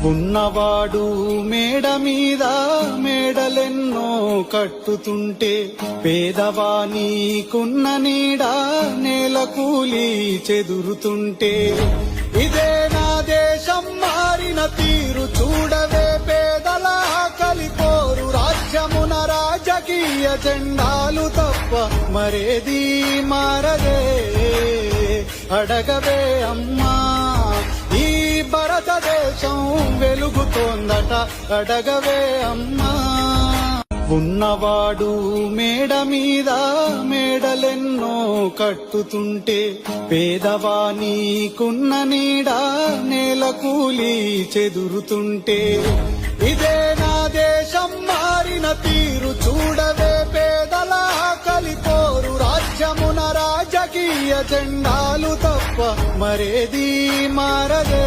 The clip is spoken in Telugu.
ఉన్నవాడు మేడ మీద మేడలెన్నో కట్టుతుంటే పేదవానికున్న నీడ నేల కూలి చెదురుతుంటే ఇదే నా దేశం మారిన తీరు చూడవే పేదల ఆకలిపోరు రాజ్యమున రాజకీయ జెండాలు తప్ప మరేది మారదే అడగవే అమ్మా ఈ భారతదేశం వెలుగుతోందట అడగవే అమ్మా ఉన్నవాడు మేడ మీద మేడలెన్నో కట్టుతుంటే పేదవానికున్న నీడ నేల కూలి చెదురుతుంటే ఇదే నా దేశం మారిన తీరు చూడవే పేదల ఆకలిపోరు రాజ్యమున రాజకీయ జెండాలు తప్ప మరేది మారదే